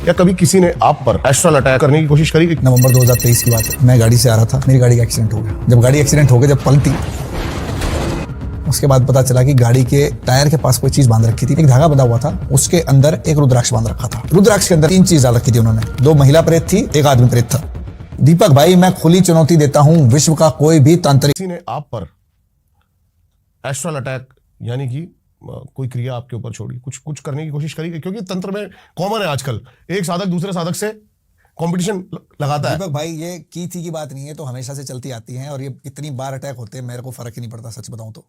या कभी किसी ने आप पर एस्ट्रल अटैक करने की कोशिश करी? नवंबर 2023 की बात है, मैं गाड़ी से आ रहा था, मेरी गाड़ी का एक्सीडेंट हो गया। जब गाड़ी एक्सीडेंट हो गया, जब पलटी, उसके बाद पता चला कि गाड़ी के टायर के पास कोई चीज बांध रखी थी। एक धागा बंधा हुआ था, उसके अंदर एक रुद्राक्ष बांध रखा था। रुद्राक्ष के अंदर 3 चीज डाल रखी थी उन्होंने। 2 महिला प्रेत थी, 1 आदमी प्रेत था। दीपक भाई, मैं खुली चुनौती देता हूं, विश्व का कोई भी तांत्रिक किसी ने आप पर एस्ट्रल अटैक यानी कि कोई क्रिया आपके ऊपर छोड़ी, कुछ करने की कोशिश करी? क्योंकि तंत्र में कॉमन है आजकल, एक साधक दूसरे साधक से कंपटीशन लगाता है। दीपक भाई, ये की थी की बात नहीं है, तो हमेशा से चलती आती है और ये इतनी बार अटैक होते हैं, मेरे को फर्क ही नहीं पड़ता। सच बताऊं तो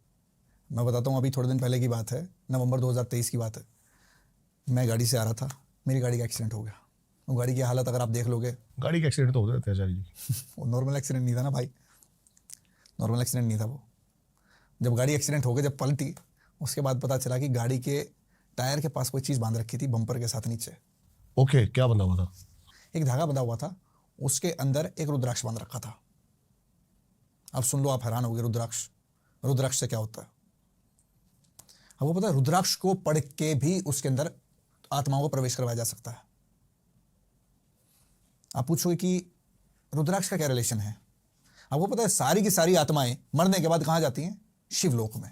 मैं बताता हूं, अभी थोड़े दिन पहले की बात है, नवंबर 2023 की बात है। मैं गाड़ी से आ रहा था, मेरी गाड़ी का एक्सीडेंट हो गया। वो गाड़ी की हालत अगर आप देख लोगे, गाड़ी का एक्सीडेंट तो हो जाता है आचार्य जी। वो नॉर्मल एक्सीडेंट नहीं था ना भाई, नॉर्मल एक्सीडेंट नहीं था वो। जब गाड़ी एक्सीडेंट हो गई, जब पलटी, उसके बाद पता चला कि गाड़ी के टायर के पास कोई चीज़ बांध रखी थी, बम्पर के साथ नीचे। ओके, क्या बंधा हुआ था? एक धागा बंधा हुआ था, उसके अंदर एक रुद्राक्ष बांध रखा था। अब सुन लो, आप हैरान हो गए। रुद्राक्ष से क्या होता है? अब वो पता है, रुद्राक्ष को पढ़ के भी उसके अंदर आत्माओं को प्रवेश करवाया जा सकता है। आप पूछोगे कि रुद्राक्ष का क्या रिलेशन है? आपको पता है, सारी की सारी आत्माएं मरने के बाद कहां जाती हैं? शिवलोक में।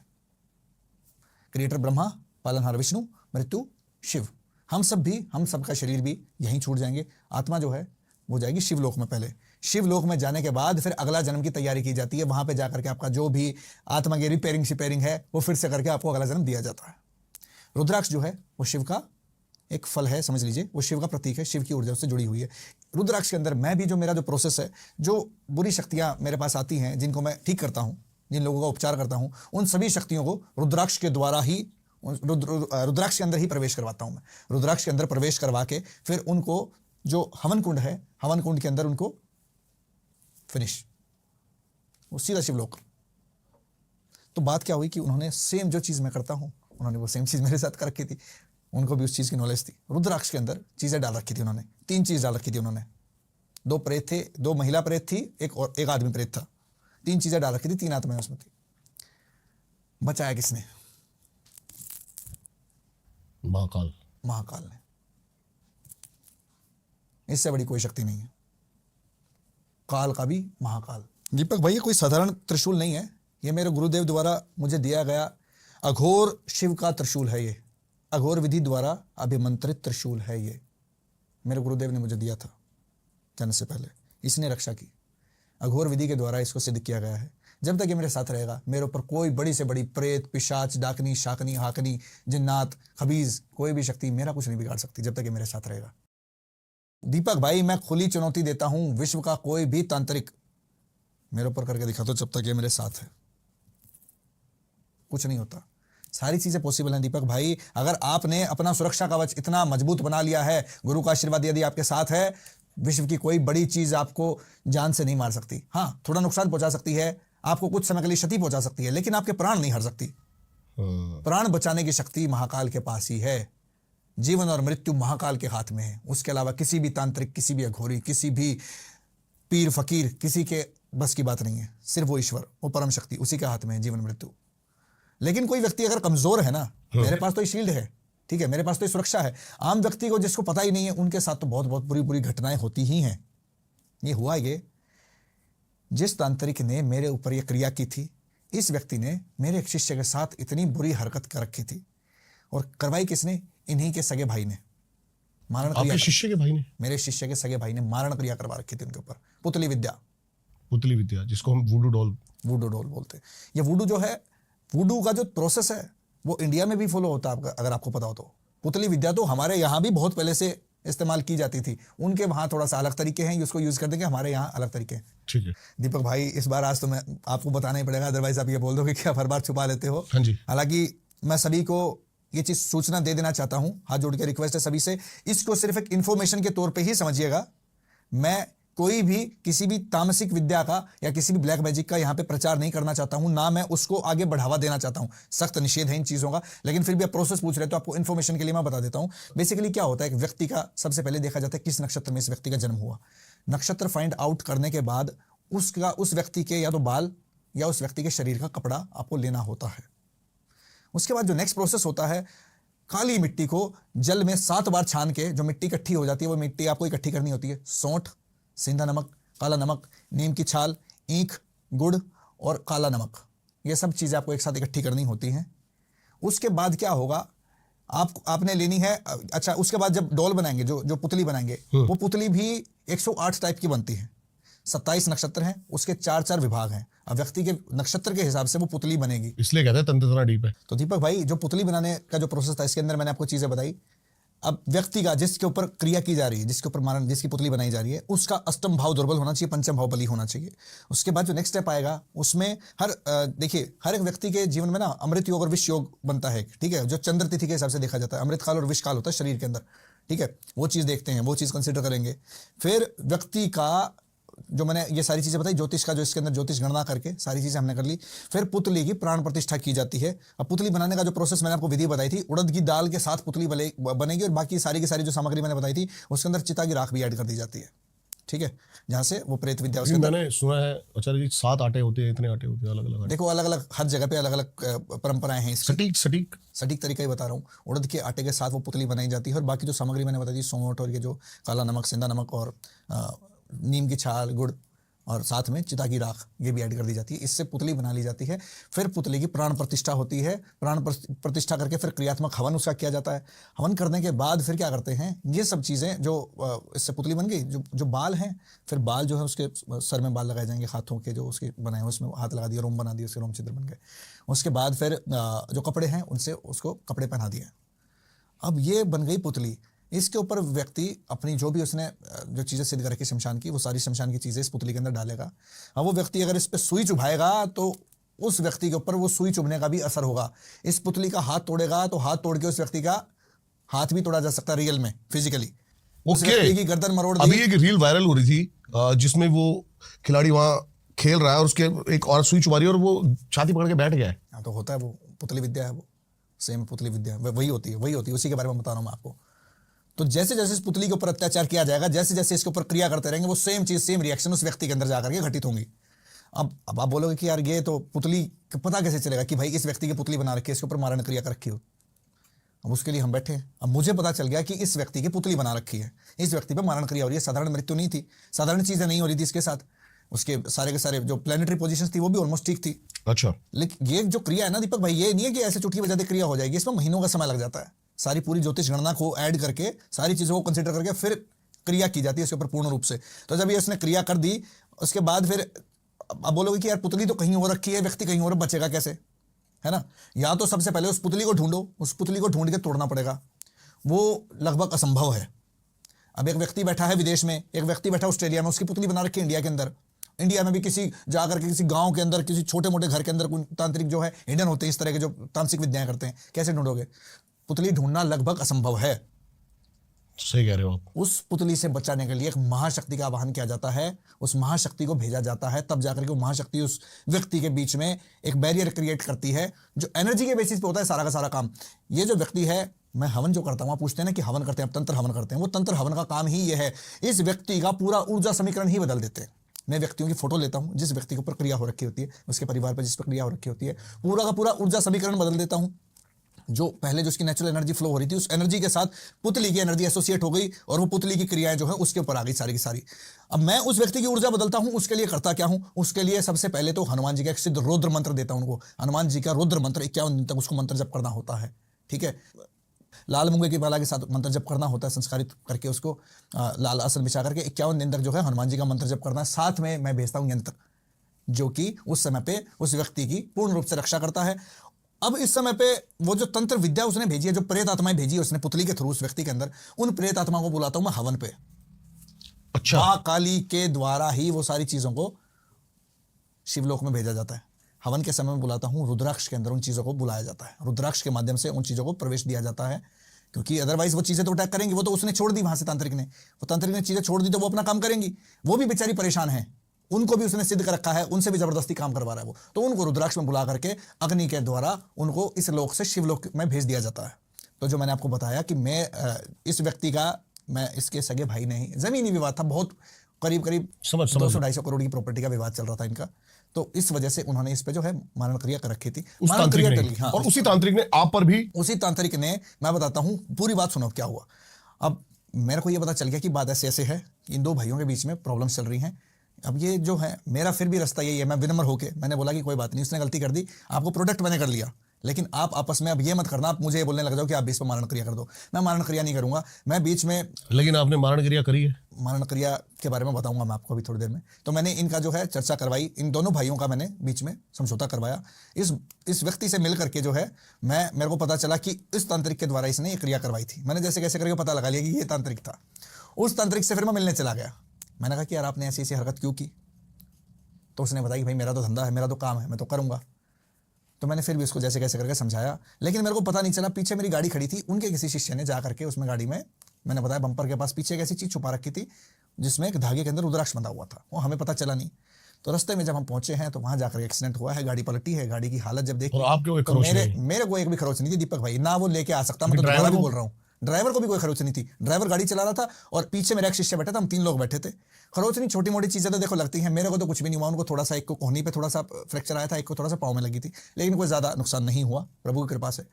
क्रिएटर ब्रह्मा, पालनहार विष्णु, मृत्यु शिव। हम सब का शरीर भी यहीं छूट जाएंगे। आत्मा जो है वो जाएगी शिवलोक में। पहले शिवलोक में जाने के बाद फिर अगला जन्म की तैयारी की जाती है। वहां पे जाकर के आपका जो भी आत्मा की रिपेयरिंग है, वो फिर से करके आपको अगला जन्म दिया जाता है। रुद्राक्ष जो है वो शिव का एक फल है, समझ लीजिए, वो शिव का प्रतीक है, शिव की ऊर्जा से जुड़ी हुई है। रुद्राक्ष के अंदर मैं भी, जो मेरा जो प्रोसेस है, जो बुरी शक्तियां मेरे पास आती हैं, जिनको मैं ठीक करता हूं, जिन लोगों का उपचार करता हूं, उन सभी शक्तियों को रुद्राक्ष के द्वारा ही, रुद्राक्ष के अंदर ही प्रवेश करवाता हूं मैं। रुद्राक्ष के अंदर प्रवेश करवा के फिर उनको, जो हवन कुंड है, हवन कुंड के अंदर उनको फिनिश, वो सीधा शिवलोक। तो बात क्या हुई कि उन्होंने सेम जो चीज मैं करता हूं, उन्होंने वो सेम चीज मेरे साथ कर रखी थी। उनको भी उस चीज की नॉलेज थी। रुद्राक्ष के अंदर चीजें डाल रखी थी उन्होंने। 3 चीज डाल रखी थी उन्होंने। 2 प्रेत थे, 2 महिला प्रेत थी, एक आदमी प्रेत था। 3 चीजें डाल रखी थी, 3 आत्माएं उसमें थी। बचाया किसने? महाकाल ने। इससे बड़ी कोई शक्ति नहीं है। काल का भी महाकाल। दीपक भाई, ये कोई साधारण त्रिशूल नहीं है, ये मेरे गुरुदेव द्वारा मुझे दिया गया अघोर शिव का त्रिशूल है। ये अघोर विधि द्वारा अभिमंत्रित त्रिशूल है। ये मेरे गुरुदेव ने मुझे दिया था जन्म से पहले, इसने रक्षा की। अघोर विधि के द्वारा इसको सिद्ध किया गया है। जब तक ये मेरे साथ रहेगा, मेरे ऊपर कोई बड़ी से बड़ी प्रेत, पिशाच, डाकनी, शाकनी, हाकनी, जिन्नात, खबीज, कोई भी शक्ति मेरा कुछ नहीं बिगाड़ सकती, जब तक ये मेरे साथ रहेगा। दीपक भाई, मैं खुली चुनौती देता हूं, विश्व का कोई भी तांत्रिक मेरे ऊपर करके दिखा दो, जब तक ये मेरे साथ है कुछ नहीं होता। सारी चीजें पॉसिबल हैं दीपक भाई। अगर आपने अपना सुरक्षा कवच इतना मजबूत बना लिया है, गुरु का आशीर्वाद यदि आपके साथ है, विश्व की कोई बड़ी चीज आपको जान से नहीं मार सकती। हाँ, थोड़ा नुकसान पहुंचा सकती है, आपको कुछ समय के लिए क्षति पहुंचा सकती है, लेकिन आपके प्राण नहीं हर सकती। प्राण बचाने की शक्ति महाकाल के पास ही है। जीवन और मृत्यु महाकाल के हाथ में है। उसके अलावा किसी भी तांत्रिक, किसी भी अघोरी, किसी भी पीर फकीर, किसी के बस की बात नहीं है। सिर्फ वो ईश्वर, वो परम शक्ति, उसी के हाथ में है जीवन मृत्यु। लेकिन कोई व्यक्ति अगर कमजोर है ना, मेरे पास तो ये शील्ड है, ठीक है, मेरे पास तो ये सुरक्षा है। आम व्यक्ति को, जिसको पता ही नहीं है, उनके साथ तो बहुत बहुत बुरी घटनाएं होती ही हैं। ये हुआ, ये जिस तांत्रिक ने मेरे ऊपर ये क्रिया की थी, इस व्यक्ति ने मेरे एक शिष्य के साथ इतनी बुरी हरकत कर रखी थी, और करवाई किसने? इन्हीं के सगे भाई ने। मारण क्रिया। आपके शिष्य के भाई ने? मेरे शिष्य के सगे भाई ने मारण क्रिया करवा रखी थी उनके ऊपर। पुतली विद्या, जिसको हम वूडू डॉल बोलते हैं। ये वूडू जो है, वूडू का जो प्रोसेस है, वो इंडिया में भी फॉलो होता है, अगर आपको पता हो तो। पुतली विद्या तो हमारे यहाँ भी बहुत पहले से इस्तेमाल की जाती थी। उनके वहां थोड़ा सा अलग तरीके हैं, उसको यूज कर देंगे, हमारे यहाँ अलग तरीके हैं। ठीक है दीपक भाई, इस बार आज तो मैं आपको बताना ही पड़ेगा, अदरवाइज आप ये बोल दोगे कि आप हर बार छुपा लेते हो। हाँ जी। हालांकि मैं सभी को ये चीज सूचना दे देना चाहता हूं, हाथ जोड़ के रिक्वेस्ट है सभी से, इसको सिर्फ एक इंफॉर्मेशन के तौर पे ही समझिएगा। मैं कोई भी किसी भी तामसिक विद्या का या किसी भी ब्लैक मैजिक का यहां पे प्रचार नहीं करना चाहता हूं, ना मैं उसको आगे बढ़ावा देना चाहता हूं। सख्त निषेध है इन चीजों का, लेकिन फिर भी आप प्रोसेस पूछ रहे हैं तो आपको इन्फॉर्मेशन के लिए मैं बता देता हूं। बेसिकली क्या होता है, एक व्यक्ति का सबसे पहले देखा जाता है किस नक्षत्र में इस व्यक्ति का जन्म हुआ। नक्षत्र फाइंड आउट करने के बाद उस व्यक्ति के या तो बाल या उस व्यक्ति के शरीर का कपड़ा आपको लेना होता है। उसके बाद जो नेक्स्ट प्रोसेस होता है, काली मिट्टी को जल में 7 बार छान के जो मिट्टी इकट्ठी हो जाती है, वो मिट्टी आपको इकट्ठी करनी होती है। सौंठ, सेंधा नमक, काला नमक, नीम की छाल, ईख, गुड़ और काला नमक, ये सब चीज़ें आपको एक साथ इकट्ठी करनी होती हैं। उसके बाद क्या होगा, आपने लेनी है, अच्छा उसके बाद जब डोल बनाएंगे, जो पुतली बनाएंगे, वो पुतली भी 108 टाइप की बनती है। 27 नक्षत्र हैं, उसके 4-4 विभाग हैं। अब व्यक्ति के नक्षत्र के हिसाब से वो पुतली बनेगी, इसलिए कहते हैं तंत्र इतना डीप है। तो दीपक भाई जो पुतली बनाने का जो प्रोसेस था, इसके अंदर मैंने आपको चीजें बताई। अब व्यक्ति का जिसके ऊपर क्रिया की जा रही है, जिसके ऊपर मारण, जिसकी पुतली बनाई जा रही है, उसका अष्टम भाव दुर्बल होना चाहिए, पंचम भाव बली होना चाहिए। उसके बाद जो नेक्स्ट स्टेप आएगा, उसमें देखिए हर एक व्यक्ति के जीवन में ना अमृत योग और विष योग बनता है, ठीक है, जो चंद्र तिथि के हिसाब से देखा जाता है। अमृत काल और विष काल होता है शरीर के अंदर, ठीक है, वो चीज देखते हैं, वो चीज कंसिडर करेंगे। फिर व्यक्ति का जो मैंने ये सारी चीजें बताई, ज्योतिष का जो इसके अंदर ज्योतिष गणना करके सारी चीजें हमने कर ली। फिर पुतली की प्राण प्रतिष्ठा की जाती है। अब पुतली बनाने का जो प्रोसेस मैंने आपको विधि बताई थी, उड़द की दाल के साथ पुतली बनेगी और बाकी सारी की सारी जो सामग्री मैंने बताई थी, उसके अंदर चिता की राख भी ऐड कर दी जाती है, ठीक है, जहां से वो प्रेत विद्या उसके अंदर। मैंने सुना है आचार्य जी 7 आटे होते हैं, इतने आटे होते हैं, अलग अलग। देखो अलग अलग हर जगह पे अलग अलग परंपराएं हैं इसकी। सटीक तरीका ही बता रहा हूँ। उड़द के आटे के साथ वो पुतली बनाई जाती है और बाकी जो सामग्री मैंने बताई थी, सौंठ और ये जो काला नमक, सेंधा नमक और नीम की छाल, गुड़ और साथ में चिता की राख, ये भी ऐड कर दी जाती है। इससे पुतली बना ली जाती है। फिर पुतली की प्राण प्रतिष्ठा होती है। प्राण प्रतिष्ठा करके फिर क्रियात्मक हवन उसका किया जाता है। हवन करने के बाद फिर क्या करते हैं, ये सब चीज़ें जो इससे पुतली बन गई, जो बाल हैं, फिर बाल जो है उसके सर में बाल लगाए जाएंगे, हाथों के जो उसके बनाए हैं उसमें हाथ लगा दिया, रोम बना दिया, उसके रोम छिद्र बन गए। उसके बाद फिर जो कपड़े हैं उनसे उसको कपड़े पहना दिए। अब ये बन गई पुतली। इसके ऊपर व्यक्ति अपनी जो भी उसने जो चीज़ें सिद्ध कर रखी शमशान की, वो सारी शमशान की चीज़ें इस पुतली के अंदर डालेगा। अब वो व्यक्ति अगर इस पे सुई चुभाएगा तो उस व्यक्ति के ऊपर वो सुई चुभने का भी असर होगा। इस पुतली का हाथ तोड़ेगा तो हाथ तोड़ के उस व्यक्ति का हाथ भी तोड़ा जा सकता है रियल में, फिजिकली। उस व्यक्ति की गर्दन मरोड़ दी। अभी एक रील वायरल हो रही थी जिसमें वो खिलाड़ी वहां खेल रहा है और उसके एक और सुई चुभा रही है और वो छाती पकड़ के बैठ गया है। हाँ, तो होता है, वो पुतली विद्या है, वो सेम पुतली विद्या वही होती है, उसी के बारे में बता रहा हूँ मैं आपको। तो जैसे जैसे इस पुतली के ऊपर अत्याचार किया जाएगा, जैसे जैसे इसके ऊपर क्रिया करते रहेंगे, वो सेम चीज, सेम रिएक्शन उस व्यक्ति के अंदर जाकर के घटित होंगी। अब आप बोलोगे कि यार ये तो पुतली पता कैसे चलेगा कि भाई इस व्यक्ति की पुतली बना रखी है, इसके ऊपर मारण क्रिया कर रखी हो। अब उसके लिए हम बैठे हैं। अब मुझे पता चल गया कि इस व्यक्ति की पुतली बना रखी है, इस व्यक्ति पर मारण क्रिया हो रही है। साधारण मृत्यु नहीं थी, साधारण चीजें नहीं हो रही थी इसके साथ। उसके सारे के सारे जो प्लैनेटरी पोजीशंस थी वो भी ऑलमोस्ट ठीक थी। अच्छा, लेकिन ये जो क्रिया है ना दीपक भाई, ये नहीं है कि ऐसे चुटकी बजाते क्रिया हो जाएगी। इसमें महीनों का समय लग जाता है। सारी पूरी ज्योतिष गणना को ऐड करके, सारी चीजों को कंसीडर करके फिर क्रिया की जाती है इसके ऊपर पूर्ण रूप से। तो जब ये उसने क्रिया कर दी, उसके बाद फिर अब बोलोगे कि यार पुतली तो कहीं और रखी है, व्यक्ति कहीं और बचेगा कैसे, है ना। या तो सबसे पहले उस पुतली को ढूंढो, उस पुतली को ढूंढ के तोड़ना पड़ेगा, वो लगभग असंभव है। अब एक व्यक्ति बैठा है विदेश में, एक व्यक्ति बैठा ऑस्ट्रेलिया में, उसकी पुतली बना रखी है इंडिया के अंदर। इंडिया में भी किसी जाकर के किसी गांव के अंदर, किसी छोटे मोटे घर के अंदर कोई तांत्रिक जो है हिडन होते हैं, इस तरह के जो तांत्रिक विद्याएं करते हैं, कैसे ढूंढोगे। पुतली ढूंढना लगभग असंभव है। सही कह रहे हो आप। उस पुतली से बचाने के लिए एक महाशक्ति का आवाहन किया जाता है, उस महाशक्ति को भेजा जाता है, तब जाकर के वो महाशक्ति उस व्यक्ति के बीच में एक बैरियर क्रिएट करती है, जो एनर्जी के बेसिस पे होता है सारा का सारा काम। ये जो व्यक्ति है, मैं हवन जो करता हूँ, आप पूछते हैं ना कि हवन करते हैं, तंत्र हवन करते हैं, वो तंत्र हवन का काम ही ये है, इस व्यक्ति का पूरा ऊर्जा समीकरण ही बदल देते हैं। मैं व्यक्तियों की फोटो लेता हूँ, जिस व्यक्ति के ऊपर क्रिया हो रखी होती है, उसके परिवार पर जिस पर क्रिया हो रखी होती है, पूरा का पूरा ऊर्जा समीकरण बदल देता हूँ। जो पहले जो उसकी नेचुरल एनर्जी फ्लो हो रही थी, उस एनर्जी के साथ पुतली की एनर्जी एसोसिएट हो गई और वो पुतली की क्रियाएं जो है उसके ऊपर आ गई सारी की सारी। अब मैं उस व्यक्ति की ऊर्जा बदलता हूं, उसके लिए करता क्या हूं, उसके लिए सबसे पहले तो हनुमान जी का एक सिद्ध रुद्र मंत्र देता हूं उनको। हनुमान जी का रुद्र मंत्र 51 दिन तक उसको मंत्र जप करना होता है, ठीक है। लाल मूंगे की माला के साथ मंत्र जप करना होता है, संस्कारित करके उसको लाल आसन बिछा करके 51 दिन तक जो है हनुमान जी का मंत्र जप करना है। साथ में मैं भेजता हूं यंत्र, जो कि उस समय पे उस व्यक्ति की पूर्ण रूप से रक्षा करता है। अब इस समय पे वो जो तंत्र विद्या उसने भेजी है, जो प्रेत आत्माएं भेजी है उसने पुतली के थ्रू उस व्यक्ति के अंदर, उन प्रेत आत्माओं को बुलाता हूं मैं हवन पे। अच्छा, मां काली के द्वारा ही वो सारी चीजों को शिवलोक में भेजा जाता है। हवन के समय में बुलाता हूं, रुद्राक्ष के अंदर उन चीजों को बुलाया जाता है, रुद्राक्ष के माध्यम से उन चीजों को प्रवेश दिया जाता है, क्योंकि अदरवाइज वो चीजें तो अटैक करेंगी। वो तो उसने छोड़ दी वहां से, तांत्रिक ने, वो तांत्रिक ने चीजें छोड़ दी तो वो अपना काम करेंगी। वो भी बेचारी परेशान है, उनको भी उसने सिद्ध कर रखा है, उनसे भी जबरदस्ती काम करवा रहा है वो, तो उनको रुद्राक्ष में बुला करके अग्नि के द्वारा उनको इस लोक से शिवलोक में भेज दिया जाता है। तो जो मैंने आपको बताया कि मैं इस व्यक्ति का, मैं इसके सगे भाई नहीं, जमीनी विवाद था, बहुत करीब 200-250 करोड़ की प्रॉपर्टी का विवाद चल रहा था इनका। तो इस वजह से उन्होंने इस पे जो है मारण क्रिया कर रखी थी। उस मारण तांत्रिक क्रिया ने टली, हाँ, और उसी तांत्रिक ने आप पर भी उसी तांत्रिक ने, मैं बताता हूँ पूरी बात, सुनो क्या हुआ। अब मेरे को ये पता चल गया कि बात ऐसे ऐसे है, इन दो भाइयों के बीच में प्रॉब्लम्स चल रही हैं। अब ये जो है, मेरा फिर भी रास्ता यही है, मैं विनम्र होके मैंने बोला कि कोई बात नहीं, उसने गलती कर दी, आपको प्रोटेक्ट मैंने कर लिया, लेकिन आप आपस में अब ये मत करना, आप मुझे ये बोलने लग जाओ कि आप बीच में मारण क्रिया कर दो। मैं मारण क्रिया नहीं करूंगा, मैं बीच में, लेकिन आपने मारण क्रिया करी है। मारण क्रिया के बारे में बताऊंगा मैं आपको अभी थोड़ी देर में। तो मैंने इनका जो है चर्चा करवाई, इन दोनों भाइयों का मैंने बीच में समझौता करवाया। इस व्यक्ति से मिल करके जो है, मेरे को पता चला कि इस तांत्रिक के द्वारा इसने ये क्रिया करवाई थी। मैंने जैसे कैसे करके पता लगा लिया कि ये तांत्रिक था। उस तांत्रिक से फिर मैं मिलने चला गया। मैंने कहा कि यार आपने ऐसी ऐसी हरकत क्यों की? तो उसने बताया कि भाई मेरा तो धंधा है, मेरा तो काम है, मैं तो करूंगा। तो मैंने फिर भी उसको जैसे कैसे करके समझाया, लेकिन मेरे को पता नहीं चला, पीछे मेरी गाड़ी खड़ी थी, उनके किसी शिष्य ने जा करके उसमें गाड़ी में, मैंने बताया बम्पर के पास पीछे एक ऐसी चीज छुपा रखी थी जिसमें एक धागे के अंदर रुद्राक्ष बंधा हुआ था, वो हमें पता चला नहीं। तो रास्ते में जब हम पहुंचे हैं तो वहां जाकर एक्सीडेंट हुआ है, गाड़ी पलटी है। गाड़ी की हालत जब देखी और आपको तो मेरे को एक भी खरोच नहीं थी दीपक भाई, ना वो लेके आ सकता, मैं तो दोबारा भी बोल रहा हूँ, ड्राइवर को भी कोई खरोच नहीं थी। ड्राइवर गाड़ी चला रहा था और पीछे मेरा एक शिष्य बैठा था, हम 3 लोग बैठे थे। खरोच नहीं, छोटी मोटी चीजें तो देखो लगती हैं, मेरे को तो कुछ भी नहीं हुआ। उनको थोड़ा सा, एक को कोहनी पे थोड़ा सा फ्रैक्चर आया था, एक को थोड़ा सा पाँव में लगी थी, लेकिन कोई ज्यादा नुकसान नहीं हुआ प्रभु की कृपा से।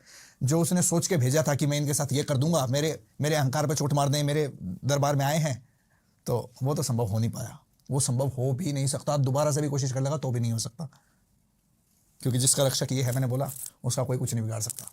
जो उसने सोच के भेजा था कि मैं इनके साथ ये कर दूंगा, मेरे अहंकार पे चोट मार दें, मेरे दरबार में आए हैं, तो वो तो संभव हो नहीं पाया, वो संभव हो भी नहीं सकता। दोबारा से भी कोशिश कर लेगा तो भी नहीं हो सकता, क्योंकि जिसका रक्षक ये है, मैंने बोला, उसका कोई कुछ नहीं बिगाड़ सकता।